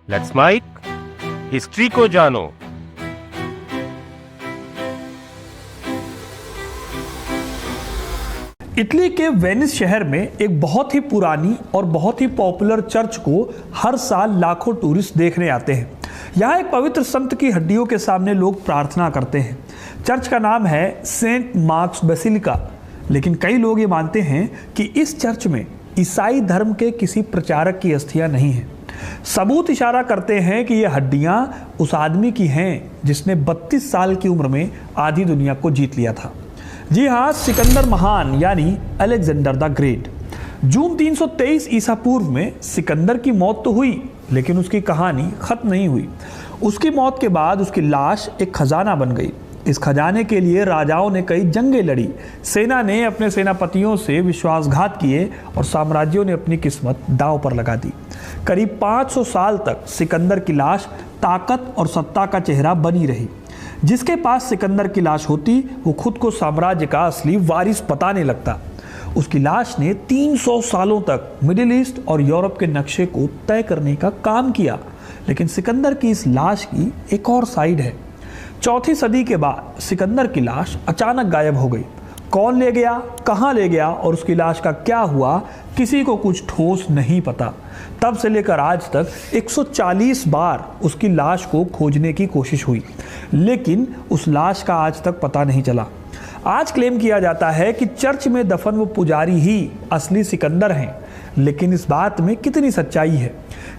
Let's mic history को जानो। Italy के वेनिस शहर में एक बहुत ही पुरानी और बहुत ही पॉपुलर चर्च को हर साल लाखों टूरिस्ट देखने आते हैं। यहाँ एक पवित्र संत की हड्डियों के सामने लोग प्रार्थना करते हैं। चर्च का नाम है सेंट मार्क्स बेसिलिका, लेकिन कई लोग ये मानते हैं कि इस चर्च में ईसाई धर्म के किसी प्रचारक की अस्थियां नहीं हैं। सबूत इशारा करते हैं कि ये हड्डियां उस आदमी की हैं जिसने 32 साल की उम्र में आधी दुनिया को जीत लिया था। जी हाँ, सिकंदर महान यानी अलेक्जेंडर द ग्रेट। जून 323 ईसा पूर्व में सिकंदर की मौत तो हुई, लेकिन उसकी कहानी खत्म नहीं हुई। उसकी मौत के बाद उसकी लाश एक खजाना बन गई। इस खजाने के लिए राजाओं ने कई जंगें लड़ी, सेना ने अपने सेनापतियों से विश्वासघात किए और साम्राज्यों ने अपनी किस्मत दांव पर लगा दी। करीब 500 साल तक सिकंदर की लाश ताकत और सत्ता का चेहरा बनी रही। जिसके पास सिकंदर की लाश होती वो खुद को साम्राज्य का असली वारिस बताने लगता। उसकी लाश ने 300 सालों तक मिडिल ईस्ट और यूरोप के नक्शे को तय करने का काम किया। लेकिन सिकंदर की इस लाश की एक और साइड है। चौथी सदी के बाद सिकंदर की लाश अचानक गायब हो गई। कौन ले गया, कहाँ ले गया और उसकी लाश का क्या हुआ, किसी को कुछ ठोस नहीं पता। तब से लेकर आज तक 140 बार उसकी लाश को खोजने की कोशिश हुई, लेकिन उस लाश का आज तक पता नहीं चला। आज क्लेम किया जाता है कि चर्च में दफन वो पुजारी ही असली सिकंदर हैं, लेकिन इस बात में कितनी सच्चाई है?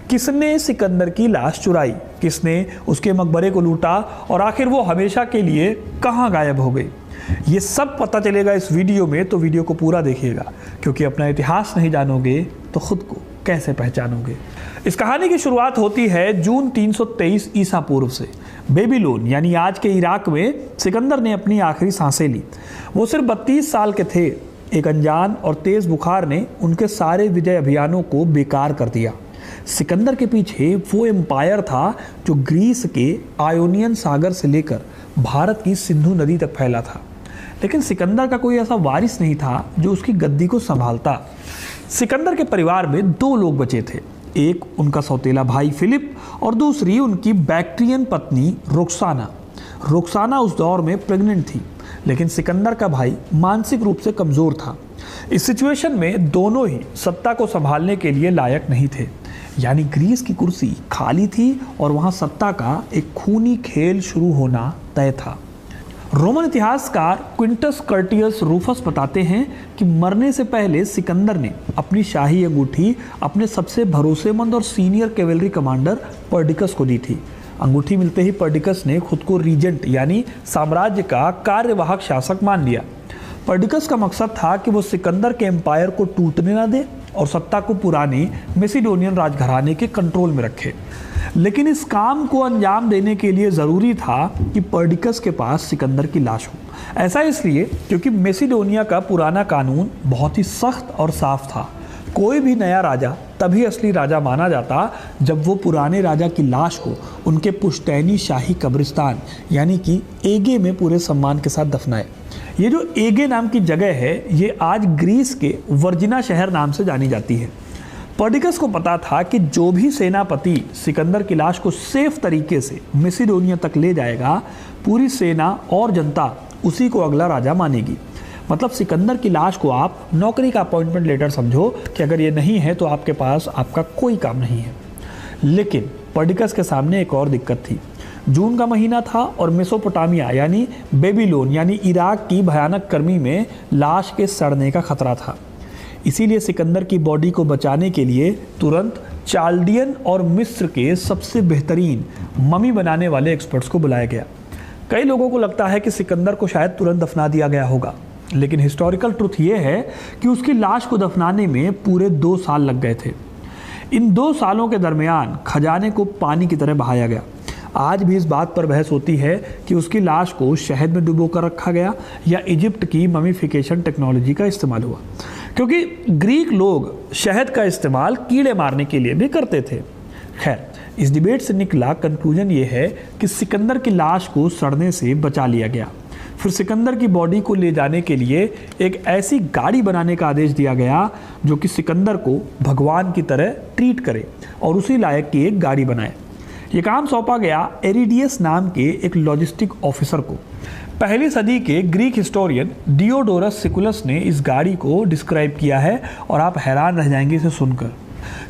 किसने सिकंदर की लाश चुराई, किसने उसके मकबरे को लूटा और आखिर वो हमेशा के लिए कहाँ गायब हो गई? ये सब पता चलेगा इस वीडियो में, तो वीडियो को पूरा देखिएगा, क्योंकि अपना इतिहास नहीं जानोगे तो खुद को कैसे पहचानोगे। इस कहानी की शुरुआत होती है जून 323 ईसा पूर्व से। बेबीलोन यानी आज के इराक में सिकंदर ने अपनी आखिरी सांसें ली। वो सिर्फ 32 साल के थे। एक अनजान और तेज बुखार ने उनके सारे विजय अभियानों को बेकार कर दिया। सिकंदर के पीछे वो एम्पायर था जो ग्रीस के आयोनियन सागर से लेकर भारत की सिंधु नदी तक फैला था। लेकिन सिकंदर का कोई ऐसा वारिस नहीं था जो उसकी गद्दी को संभालता। सिकंदर के परिवार में 2 लोग बचे थे। एक उनका सौतेला भाई फिलिप और दूसरी उनकी बैक्ट्रियन पत्नी रोक्साना। रोक्साना उस दौर में प्रेग्नेंट थी, लेकिन सिकंदर का भाई मानसिक रूप से कमज़ोर था। इस सिचुएशन में दोनों ही सत्ता को संभालने के लिए लायक नहीं थे। यानी ग्रीस की कुर्सी खाली थी और वहाँ सत्ता का एक खूनी खेल शुरू होना तय था। रोमन इतिहासकार क्विंटस कर्टियस रूफस बताते हैं कि मरने से पहले सिकंदर ने अपनी शाही अंगूठी अपने सबसे भरोसेमंद और सीनियर कैवेलरी कमांडर पर्डिकस को दी थी। अंगूठी मिलते ही पर्डिकस ने खुद को रीजेंट यानी साम्राज्य का कार्यवाहक शासक मान लिया। पर्डिकस का मकसद था कि वो सिकंदर के एम्पायर को टूटने ना दे और सत्ता को पुराने मैसिडोनियन राजघराने के कंट्रोल में रखे। लेकिन इस काम को अंजाम देने के लिए ज़रूरी था कि पर्डिकस के पास सिकंदर की लाश हो। ऐसा इसलिए क्योंकि मैसिडोनिया का पुराना कानून बहुत ही सख्त और साफ था। कोई भी नया राजा तभी असली राजा माना जाता जब वो पुराने राजा की लाश को उनके पुश्तैनी शाही कब्रिस्तान यानी कि एगे में पूरे सम्मान के साथ दफनाए। ये जो एगे नाम की जगह है, ये आज ग्रीस के वर्जिना शहर नाम से जानी जाती है। पर्डिकस को पता था कि जो भी सेनापति सिकंदर की लाश को सेफ तरीके से मैसिडोनिया तक ले जाएगा, पूरी सेना और जनता उसी को अगला राजा मानेगी। मतलब सिकंदर की लाश को आप नौकरी का अपॉइंटमेंट लेटर समझो कि अगर ये नहीं है तो आपके पास आपका कोई काम नहीं है। लेकिन पर्डिकस के सामने एक और दिक्कत थी। जून का महीना था और मेसोपोटामिया यानी बेबीलोन यानी इराक की भयानक गर्मी में लाश के सड़ने का खतरा था। इसीलिए सिकंदर की बॉडी को बचाने के लिए तुरंत चाल्डियन और मिस्र के सबसे बेहतरीन ममी बनाने वाले एक्सपर्ट्स को बुलाया गया। कई लोगों को लगता है कि सिकंदर को शायद तुरंत दफना दिया गया होगा, लेकिन हिस्टोरिकल ट्रुथ ये है कि उसकी लाश को दफनाने में पूरे 2 साल लग गए थे। इन 2 सालों के दरमियान खजाने को पानी की तरह बहाया गया। आज भी इस बात पर बहस होती है कि उसकी लाश को शहद में डुबो कर रखा गया या इजिप्ट की ममीफिकेशन टेक्नोलॉजी का इस्तेमाल हुआ, क्योंकि ग्रीक लोग शहद का इस्तेमाल कीड़े मारने के लिए भी करते थे। खैर, इस डिबेट से निकला कंक्लूजन ये है कि सिकंदर की लाश को सड़ने से बचा लिया गया। फिर सिकंदर की बॉडी को ले जाने के लिए एक ऐसी गाड़ी बनाने का आदेश दिया गया जो कि सिकंदर को भगवान की तरह ट्रीट करे और उसी लायक की एक गाड़ी बनाए। ये काम सौंपा गया एरिडियस नाम के एक लॉजिस्टिक ऑफिसर को। पहली सदी के ग्रीक हिस्टोरियन डियोडोरस सिकुलस ने इस गाड़ी को डिस्क्राइब किया है और आप हैरान रह जाएंगे इसे सुनकर।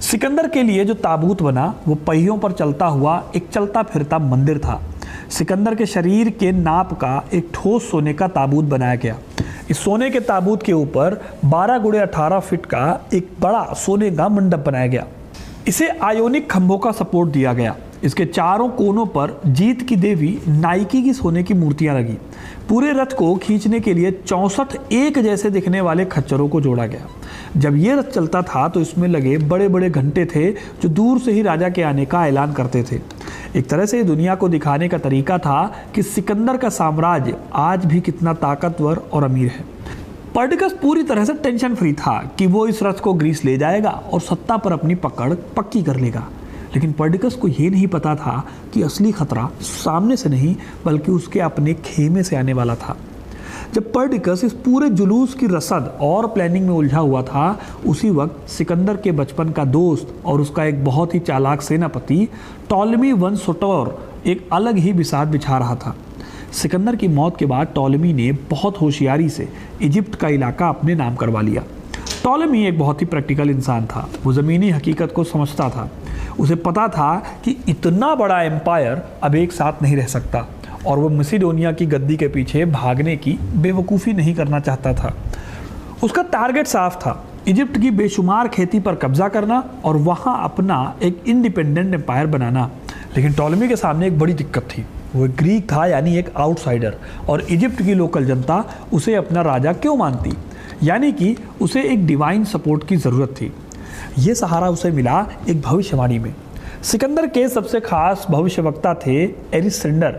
सिकंदर के लिए जो ताबूत बना वो पहियों पर चलता हुआ एक चलता फिरता मंदिर था। सिकंदर के शरीर के नाप का एक ठोस सोने का ताबूत बनाया गया। इस सोने के ताबूत के ऊपर 12x18 फीट का एक बड़ा सोने का मंडप बनाया गया। इसे आयोनिक खंभों का सपोर्ट दिया गया। इसके चारों कोनों पर जीत की देवी नाइकी की सोने की मूर्तियां लगी। पूरे रथ को खींचने के लिए 64 एक जैसे दिखने वाले खच्चरों को जोड़ा गया। जब ये रथ चलता था तो इसमें लगे बड़े बड़े घंटे थे जो दूर से ही राजा के आने का ऐलान करते थे। एक तरह से दुनिया को दिखाने का तरीका था कि सिकंदर का साम्राज्य आज भी कितना ताकतवर और अमीर है। पर्डिकस पूरी तरह से टेंशन फ्री था कि वो इस रथ को ग्रीस ले जाएगा और सत्ता पर अपनी पकड़ पक्की कर लेगा। लेकिन पर्डिकस को ये नहीं पता था कि असली खतरा सामने से नहीं बल्कि उसके अपने खेमे से आने वाला था। जब पर्डिकस इस पूरे जुलूस की रसद और प्लानिंग में उलझा हुआ था, उसी वक्त सिकंदर के बचपन का दोस्त और उसका एक बहुत ही चालाक सेनापति टॉलेमी वन सोटोर एक अलग ही बिसात बिछा रहा था। सिकंदर की मौत के बाद टॉलेमी ने बहुत होशियारी से इजिप्ट का इलाका अपने नाम करवा लिया। टॉलेमी एक बहुत ही प्रैक्टिकल इंसान था। वो ज़मीनी हकीकत को समझता था। उसे पता था कि इतना बड़ा एम्पायर अब एक साथ नहीं रह सकता और वो मैसिडोनिया की गद्दी के पीछे भागने की बेवकूफ़ी नहीं करना चाहता था। उसका टारगेट साफ था, इजिप्ट की बेशुमार खेती पर कब्जा करना और वहाँ अपना एक इंडिपेंडेंट एम्पायर बनाना। लेकिन टॉलेमी के सामने एक बड़ी दिक्कत थी। वो एक ग्रीक था, यानी एक आउटसाइडर, और इजिप्ट की लोकल जनता उसे अपना राजा क्यों मानती, यानी कि उसे एक डिवाइन सपोर्ट की ज़रूरत थी। ये सहारा उसे मिला एक भविष्यवाणी में। सिकंदर के सबसे खास भविष्यवक्ता थे एरिस्टेंडर।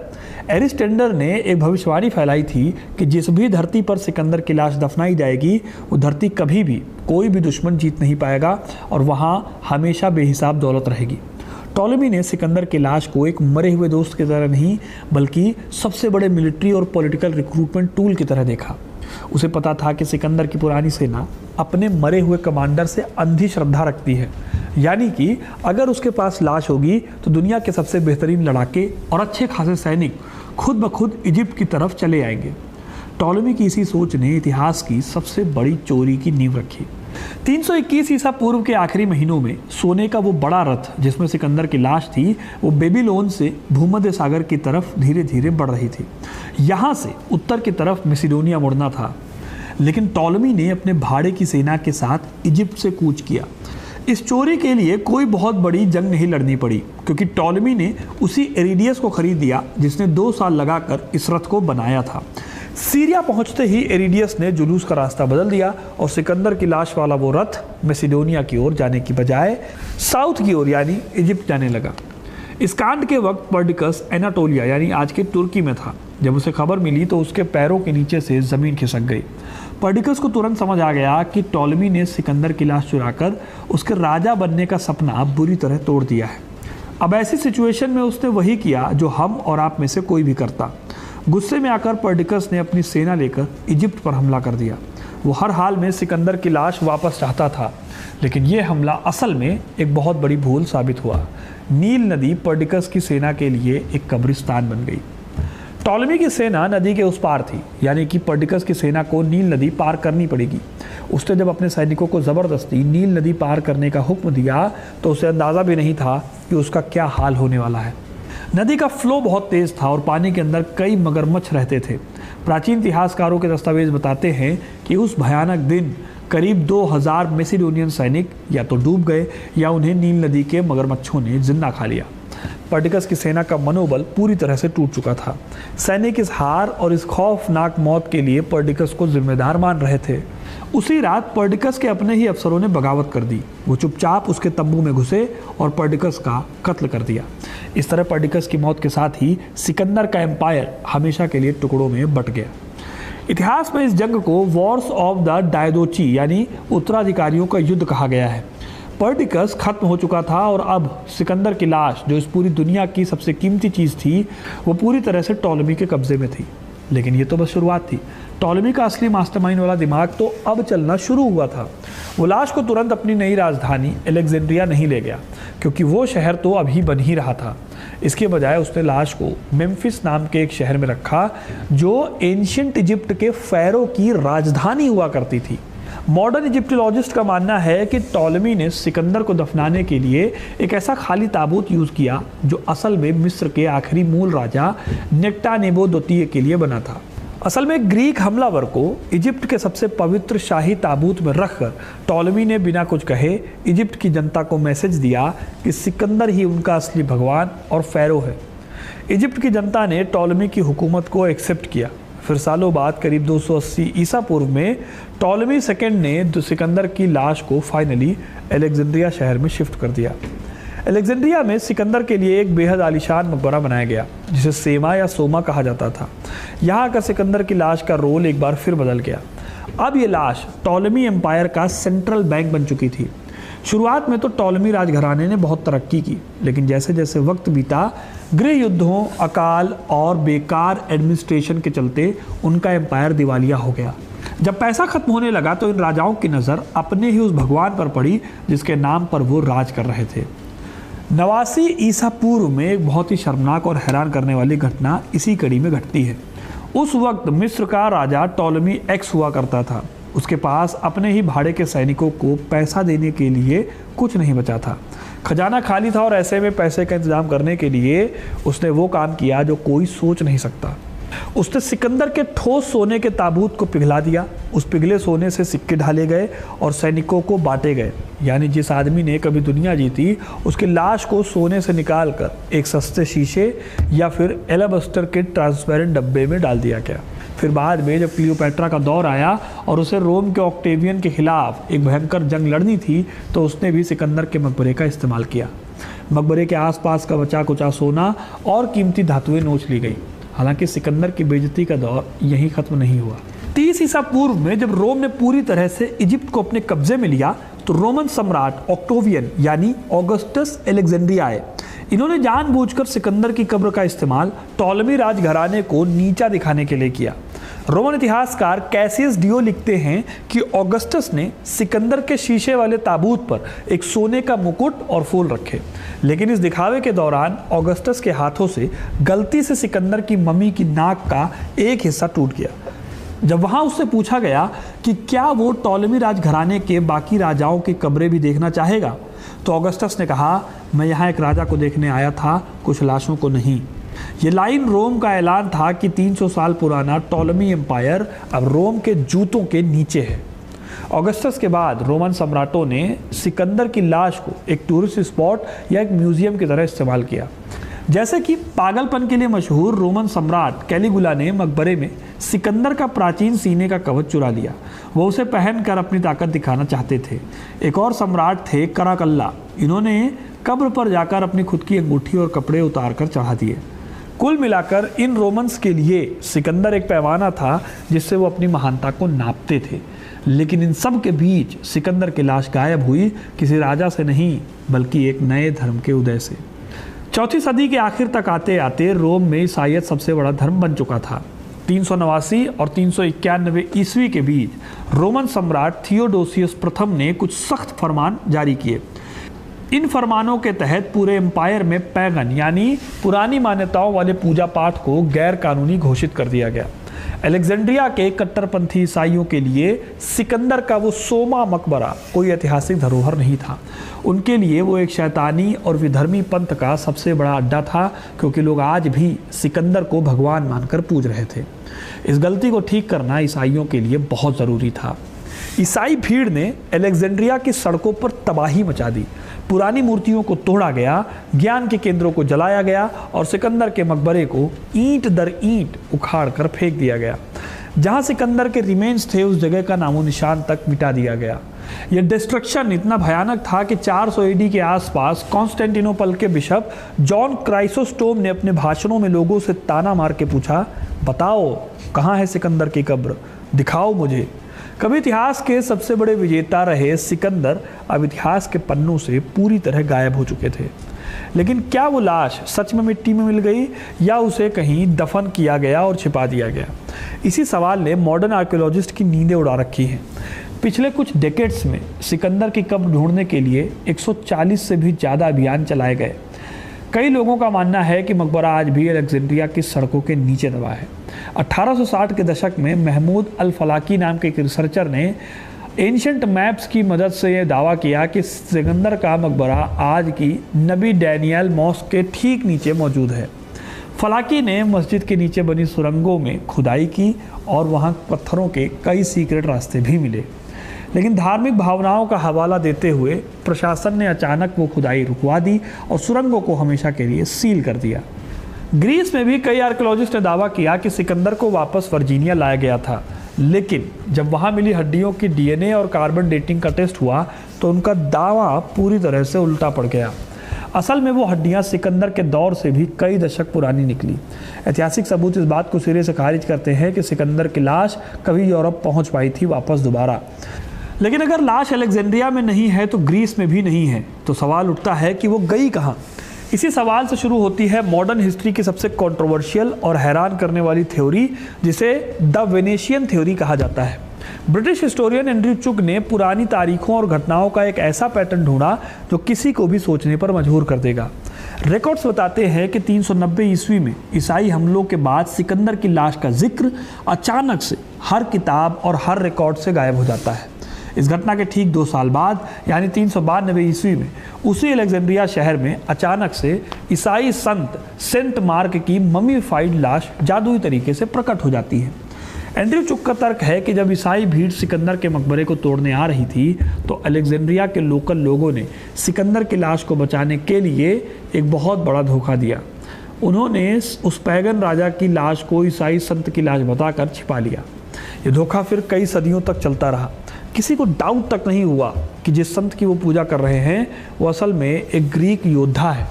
एरिस्टेंडर ने एक भविष्यवाणी फैलाई थी कि जिस भी धरती पर सिकंदर की लाश दफनाई जाएगी वो धरती कभी भी कोई भी दुश्मन जीत नहीं पाएगा और वहाँ हमेशा बेहिसाब दौलत रहेगी। टॉलेमी ने सिकंदर की लाश को एक मरे हुए दोस्त की तरह नहीं बल्कि सबसे बड़े मिलिट्री और पॉलिटिकल रिक्रूटमेंट टूल की तरह देखा। उसे पता था कि सिकंदर की पुरानी सेना अपने मरे हुए कमांडर से अंधी श्रद्धा रखती है, यानी कि अगर उसके पास लाश होगी तो दुनिया के सबसे बेहतरीन लड़ाके और अच्छे खासे सैनिक खुद ब खुद इजिप्ट की तरफ चले आएंगे। टॉलेमी की इसी सोच ने इतिहास की सबसे बड़ी चोरी की नींव रखी। 321 ईसा पूर्व के आखिरी महीनों में सोने का वो बड़ा रथ जिसमें सिकंदर की लाश थी वो बेबीलोन से भूमध्य सागर की तरफ धीरे धीरे बढ़ रही थी। यहाँ से उत्तर की तरफ मैसिडोनिया मुड़ना था। लेकिन टॉलेमी ने अपने भाड़े की सेना के साथ इजिप्ट से कूच किया। इस चोरी के लिए कोई बहुत बड़ी जंग नहीं लड़नी पड़ी क्योंकि टॉलेमी ने उसी एरिडियस को खरीद दिया जिसने 2 साल लगाकर इस रथ को बनाया था। सीरिया पहुंचते ही एरिडियस ने जुलूस का रास्ता बदल दिया और सिकंदर की लाश वाला वो रथ मैसिडोनिया की ओर जाने की बजाय साउथ की ओर यानी इजिप्ट जाने लगा। इस कांड के वक्त पर्डिकस एनाटोलिया यानी आज के तुर्की में था। जब उसे खबर मिली तो उसके पैरों के नीचे से ज़मीन खिसक गई। पर्डिकस को तुरंत समझ आ गया कि टॉलेमी ने सिकंदर की लाश चुराकर उसके राजा बनने का सपना बुरी तरह तोड़ दिया है। अब ऐसी सिचुएशन में उसने वही किया जो हम और आप में से कोई भी करता। गुस्से में आकर पर्डिकस ने अपनी सेना लेकर इजिप्ट पर हमला कर दिया। वो हर हाल में सिकंदर की लाश वापस चाहता था, लेकिन ये हमला असल में एक बहुत बड़ी भूल साबित हुआ। नील नदी पर्डिकस की सेना के लिए एक कब्रिस्तान बन गई। टॉलेमी की सेना नदी के उस पार थी, यानी कि पर्डिकस की सेना को नील नदी पार करनी पड़ेगी। उसने जब अपने सैनिकों को ज़बरदस्ती नील नदी पार करने का हुक्म दिया तो उसे अंदाज़ा भी नहीं था कि उसका क्या हाल होने वाला है। नदी का फ्लो बहुत तेज़ था और पानी के अंदर कई मगरमच्छ रहते थे। प्राचीन इतिहासकारों के दस्तावेज बताते हैं कि उस भयानक दिन करीब 2000 मैसिडोनियन सैनिक या तो डूब गए या उन्हें नील नदी के मगरमच्छों ने जिंदा खा लिया। पर्डिकस की सेना का मनोबल पूरी तरह से टूट चुका था। सैनिक इस हार और इस खौफनाक मौत के लिए पर्डिकस को जिम्मेदार मान रहे थे। उसी रात पर्डिकस के अपने ही अफसरों ने बगावत कर दी। वो चुपचाप उसके तंबू में घुसे और पर्डिकस का कत्ल कर दिया। इस तरह पर्डिकस की मौत के साथ ही सिकंदर का एम्पायर हमेशा के लिए टुकड़ों में बट गया। इतिहास में इस जंग को वॉर्स ऑफ द डायदोची यानी उत्तराधिकारियों का युद्ध कहा गया है। पर्डिकस खत्म हो चुका था और अब सिकंदर की लाश जो इस पूरी दुनिया की सबसे कीमती चीज़ थी वो पूरी तरह से टॉलेमी के कब्जे में थी। लेकिन ये तो बस शुरुआत थी। टॉलेमी का असली मास्टरमाइंड वाला दिमाग तो अब चलना शुरू हुआ था। वो लाश को तुरंत अपनी नई राजधानी अलेक्जेंड्रिया नहीं ले गया, क्योंकि वो शहर तो अभी बन ही रहा था। इसके बजाय उसने लाश को मेम्फिस नाम के एक शहर में रखा, जो एंशिएंट इजिप्ट के फ़ारो की राजधानी हुआ करती थी। मॉडर्न इजिप्टोलॉजिस्ट का मानना है कि टॉलेमी ने सिकंदर को दफनाने के लिए एक ऐसा खाली ताबूत यूज़ किया जो असल में मिस्र के आखिरी मूल राजा नेक्टानेबो द्वितीय के लिए बना था। असल में ग्रीक हमलावर को इजिप्ट के सबसे पवित्र शाही ताबूत में रखकर टॉलेमी ने बिना कुछ कहे इजिप्ट की जनता को मैसेज दिया कि सिकंदर ही उनका असली भगवान और फ़ारो है। इजिप्ट की जनता ने टॉलेमी की हुकूमत को एक्सेप्ट किया। फिर सालों बाद करीब 280 ईसा पूर्व में टॉलेमी सेकेंड ने सिकंदर की लाश को फाइनली अलेक्जेंड्रिया शहर में शिफ्ट कर दिया। अलेक्जेंड्रिया में सिकंदर के लिए एक बेहद आलीशान मकबरा बनाया गया, जिसे सेमा या सोमा कहा जाता था। यहाँ का सिकंदर की लाश का रोल एक बार फिर बदल गया। अब ये लाश टॉलेमी एम्पायर का सेंट्रल बैंक बन चुकी थी। शुरुआत में तो टॉलेमी राजघराने ने बहुत तरक्की की, लेकिन जैसे जैसे वक्त बीता, गृह युद्धों, अकाल और बेकार एडमिनिस्ट्रेशन के चलते उनका एम्पायर दिवालिया हो गया। जब पैसा खत्म होने लगा तो इन राजाओं की नज़र अपने ही उस भगवान पर पड़ी जिसके नाम पर वो राज कर रहे थे। 89 ईसा पूर्व में एक बहुत ही शर्मनाक और हैरान करने वाली घटना इसी कड़ी में घटती है। उस वक्त मिस्र का राजा टॉलेमी एक्स हुआ करता था। उसके पास अपने ही भाड़े के सैनिकों को पैसा देने के लिए कुछ नहीं बचा था। खजाना खाली था और ऐसे में पैसे का इंतजाम करने के लिए उसने वो काम किया जो कोई सोच नहीं सकता। उसने सिकंदर के ठोस सोने के ताबूत को पिघला दिया। उस पिघले सोने से सिक्के ढाले गए और सैनिकों को बांटे गए। यानी जिस आदमी ने कभी दुनिया जीती, उसकी लाश को सोने से निकालकर एक सस्ते शीशे या फिर एलाबस्टर के ट्रांसपेरेंट डब्बे में डाल दिया गया। फिर बाद में जब क्लियोपैट्रा का दौर आया और उसे रोम के ऑक्टेवियन के खिलाफ एक भयंकर जंग लड़नी थी, तो उसने भी सिकंदर के मकबरे का इस्तेमाल किया। मकबरे के आसपास का बचा कुचा सोना और कीमती धातुएं नोच ली गई। हालांकि सिकंदर की बेइज्जती का दौर यहीं खत्म नहीं हुआ। 30 ईसा पूर्व में जब रोम ने पूरी तरह से इजिप्ट को अपने कब्जे में लिया, तो रोमन सम्राट ऑक्टेवियन यानी ऑगस्टस अलेक्जेंड्रिया आए। इन्होंने जानबूझकर सिकंदर की कब्र का इस्तेमाल टॉलेमी राजघराने को नीचा दिखाने के लिए किया। रोमन इतिहासकार कैसियस डियो लिखते हैं कि ऑगस्टस ने सिकंदर के शीशे वाले ताबूत पर एक सोने का मुकुट और फूल रखे, लेकिन इस दिखावे के दौरान ऑगस्टस के हाथों से गलती से सिकंदर की मम्मी की नाक का एक हिस्सा टूट गया। जब वहाँ उससे पूछा गया कि क्या वो टॉलेमी राजघराने के बाकी राजाओं की कब्रें भी देखना चाहेगा, तो ऑगस्टस ने कहा, मैं यहाँ एक राजा को देखने आया था, कुछ लाशों को नहीं। ये लाइन रोम का ऐलान था कि 300 साल पुराना टॉलेमी एम्पायर अब रोम के जूतों के नीचे है। ऑगस्टस के बाद रोमन सम्राटों ने सिकंदर की लाश को एक टूरिस्ट स्पॉट या एक म्यूजियम की तरह इस्तेमाल किया। जैसे कि पागलपन के लिए मशहूर रोमन सम्राट कैलिगुला ने मकबरे में सिकंदर का प्राचीन सीने का कवच चुरा लिया। वो उसे पहनकर अपनी ताकत दिखाना चाहते थे। एक और सम्राट थे कराकल्ला। इन्होंने कब्र पर जाकर अपनी खुद की अंगूठी और कपड़े उतार कर चढ़ा दिए। कुल मिलाकर इन रोमन्स के लिए सिकंदर एक पैमाना था जिससे वो अपनी महानता को नापते थे। लेकिन इन सब के बीच सिकंदर की लाश गायब हुई, किसी राजा से नहीं बल्कि एक नए धर्म के उदय से। 4वीं सदी के आखिर तक आते आते रोम में ईसाईयत सबसे बड़ा धर्म बन चुका था। 389 और 391 ईस्वी के बीच रोमन सम्राट थियोडोसियस प्रथम ने कुछ सख्त फरमान जारी किए। इन फरमानों के तहत पूरे एम्पायर में पैगन यानी पुरानी मान्यताओं वाले पूजा पाठ को गैर कानूनी घोषित कर दिया गया। अलेक्जेंड्रिया के कट्टरपंथी ईसाइयों के लिए सिकंदर का वो सोमा मकबरा कोई ऐतिहासिक धरोहर नहीं था। उनके लिए वो एक शैतानी और विधर्मी पंथ का सबसे बड़ा अड्डा था, क्योंकि लोग आज भी सिकंदर को भगवान मानकर पूज रहे थे। इस गलती को ठीक करना ईसाइयों के लिए बहुत ज़रूरी था। ईसाई भीड़ ने अलेक्जेंड्रिया की सड़कों पर तबाही मचा दी। पुरानी मूर्तियों को तोड़ा गया, ज्ञान के केंद्रों को जलाया गया और सिकंदर के मकबरे को ईंट दर ईंट उखाड़ कर फेंक दिया गया। जहां सिकंदर के रिमेन्स थे उस जगह का नामो निशान तक मिटा दिया गया। यह डिस्ट्रक्शन इतना भयानक था कि 400 AD के आसपास कॉन्स्टेंटिनोपल के बिशप जॉन क्राइसोस्टोम ने अपने भाषणों में लोगों से ताना मार के पूछा, बताओ कहाँ है सिकंदर की कब्र, दिखाओ मुझे। कभी इतिहास के सबसे बड़े विजेता रहे सिकंदर अब इतिहास के पन्नों से पूरी तरह गायब हो चुके थे। लेकिन क्या वो लाश सच में मिट्टी में मिल गई या उसे कहीं दफन किया गया और छिपा दिया गया? इसी सवाल ने मॉडर्न आर्कियोलॉजिस्ट की नींदें उड़ा रखी हैं। पिछले कुछ डेकेड्स में सिकंदर की कब्र ढूंढने के लिए 140 से भी ज़्यादा अभियान चलाए गए। कई लोगों का मानना है कि मकबरा आज भी अलेक्जेंड्रिया की सड़कों के नीचे दबा है। 1860 के दशक में महमूद अल फलाकी नाम के एक रिसर्चर ने एंशंट मैप्स की मदद से यह दावा किया कि सिकंदर का मकबरा आज की नबी डैनियल मॉस्क के ठीक नीचे मौजूद है। फलाकी ने मस्जिद के नीचे बनी सुरंगों में खुदाई की और वहाँ पत्थरों के कई सीक्रेट रास्ते भी मिले, लेकिन धार्मिक भावनाओं का हवाला देते हुए प्रशासन ने अचानक वो खुदाई रुकवा दी और सुरंगों को हमेशा के लिए सील कर दिया। ग्रीस में भी कई आर्कियोलॉजिस्ट ने दावा किया कि सिकंदर को वापस वर्जीनिया लाया गया था, लेकिन जब वहाँ मिली हड्डियों की डीएनए और कार्बन डेटिंग का टेस्ट हुआ तो उनका दावा पूरी तरह से उल्टा पड़ गया। असल में वो हड्डियाँ सिकंदर के दौर से भी कई दशक पुरानी निकली। ऐतिहासिक सबूत इस बात को सिरे से खारिज करते हैं कि सिकंदर की लाश कभी यूरोप पहुँच पाई थी वापस दोबारा। लेकिन अगर लाश अलेक्जेंड्रिया में नहीं है तो ग्रीस में भी नहीं है, तो सवाल उठता है कि वो गई कहाँ? इसी सवाल से शुरू होती है मॉडर्न हिस्ट्री की सबसे कंट्रोवर्शियल और हैरान करने वाली थ्योरी, जिसे द वेनेशियन थ्योरी कहा जाता है। ब्रिटिश हिस्टोरियन एंड्रयू चुक ने पुरानी तारीखों और घटनाओं का एक ऐसा पैटर्न ढूंढा जो किसी को भी सोचने पर मजबूर कर देगा। रिकॉर्ड्स बताते हैं कि 390 ईस्वी में ईसाई हमलों के बाद सिकंदर की लाश का जिक्र अचानक से हर किताब और हर रिकॉर्ड से गायब हो जाता है। इस घटना के ठीक 2 साल बाद यानी 392 ईस्वी में उसी अलेक्जेंड्रिया शहर में अचानक से ईसाई संत सेंट मार्क की ममीफाइड लाश जादुई तरीके से प्रकट हो जाती है। एंड्रयू चुक का तर्क है कि जब ईसाई भीड़ सिकंदर के मकबरे को तोड़ने आ रही थी तो अलेक्जेंड्रिया के लोकल लोगों ने सिकंदर की लाश को बचाने के लिए एक बहुत बड़ा धोखा दिया। उन्होंने उस पैगन राजा की लाश को ईसाई संत की लाश बताकर छिपा लिया। ये धोखा फिर कई सदियों तक चलता रहा। किसी को डाउट तक नहीं हुआ कि जिस संत की वो पूजा कर रहे हैं वो असल में एक ग्रीक योद्धा है।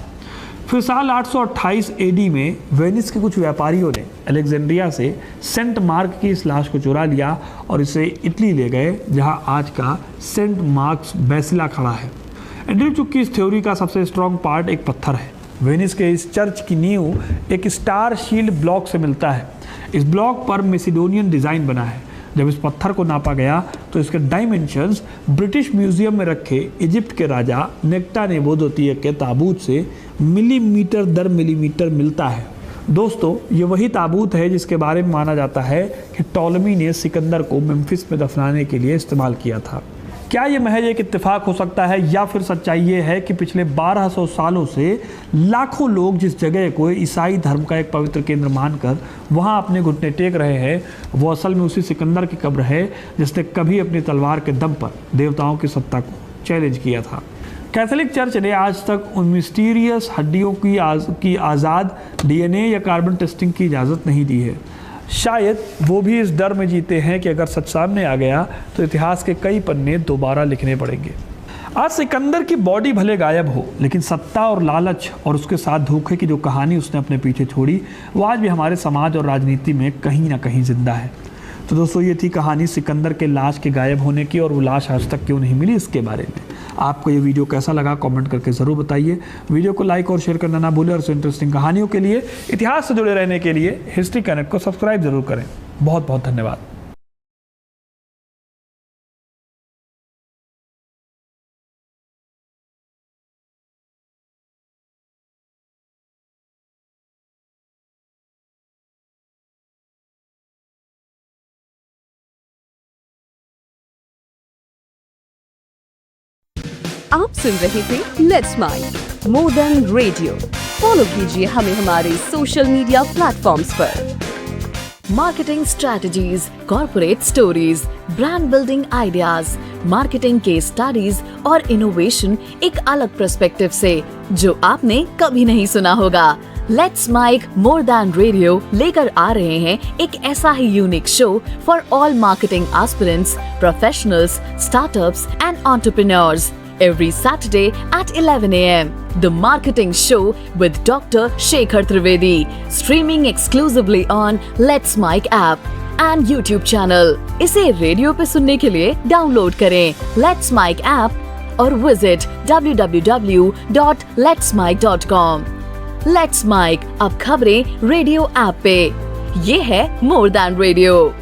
फिर साल 828 एडी में वेनिस के कुछ व्यापारियों ने अलेक्जेंड्रिया से सेंट मार्क की इस लाश को चुरा लिया और इसे इटली ले गए, जहां आज का सेंट मार्क्स बेसिला खड़ा है। एंड्रयू चुक की इस थ्योरी का सबसे स्ट्रॉन्ग पार्ट एक पत्थर है। वेनिस के इस चर्च की नींव एक स्टार शील्ड ब्लॉक से मिलता है। इस ब्लॉक पर मैसिडोनियन डिज़ाइन बना है। जब इस पत्थर को नापा गया तो इसके डायमेंशंस ब्रिटिश म्यूजियम में रखे इजिप्ट के राजा नेक्टा नेबो द्वितीय के ताबूत से मिलीमीटर दर मिलीमीटर मिलता है। दोस्तों, ये वही ताबूत है जिसके बारे में माना जाता है कि टॉलमी ने सिकंदर को मेम्फिस में दफनाने के लिए इस्तेमाल किया था। क्या ये महज एक इत्तेफाक हो सकता है या फिर सच्चाई ये है कि पिछले 1200 सालों से लाखों लोग जिस जगह को ईसाई धर्म का एक पवित्र केंद्र मानकर वहाँ अपने घुटने टेक रहे हैं वो असल में उसी सिकंदर की कब्र है जिसने कभी अपनी तलवार के दम पर देवताओं की सत्ता को चैलेंज किया था। कैथोलिक चर्च ने आज तक उन मिस्टीरियस हड्डियों की आज़ाद डीएनए या कार्बन टेस्टिंग की इजाज़त नहीं दी है। शायद वो भी इस डर में जीते हैं कि अगर सच सामने आ गया तो इतिहास के कई पन्ने दोबारा लिखने पड़ेंगे। आज सिकंदर की बॉडी भले गायब हो, लेकिन सत्ता और लालच और उसके साथ धोखे की जो कहानी उसने अपने पीछे छोड़ी वो आज भी हमारे समाज और राजनीति में कहीं ना कहीं जिंदा है। तो दोस्तों, ये थी कहानी सिकंदर के लाश के गायब होने की और वो लाश आज तक क्यों नहीं मिली इसके बारे में। आपको ये वीडियो कैसा लगा कमेंट करके ज़रूर बताइए। वीडियो को लाइक और शेयर करना ना भूलें और इंटरेस्टिंग कहानियों के लिए, इतिहास से जुड़े रहने के लिए हिस्ट्री कनेक्ट को सब्सक्राइब जरूर करें। बहुत बहुत धन्यवाद। आप सुन रहे थे let's mic more than radio. Follow कीजिए हमें हमारे सोशल मीडिया प्लेटफॉर्म्स पर। Marketing strategies, corporate stories, brand building ideas, marketing case studies और इनोवेशन एक अलग पर्सपेक्टिव से जो आपने कभी नहीं सुना होगा। Let's mic more than radio लेकर आ रहे हैं एक ऐसा ही unique show for all marketing aspirants, professionals, startups and entrepreneurs every Saturday at 11 a.m. The Marketing Show with Dr. Shekhar Trivedi, streaming exclusively on Let's Mic app and YouTube channel. इसे radio पे सुनने के लिए download करें Let's Mic app और visit www.letsmike.com। Let's mic, अब खबरें radio app पे। ये है मोर दैन रेडियो।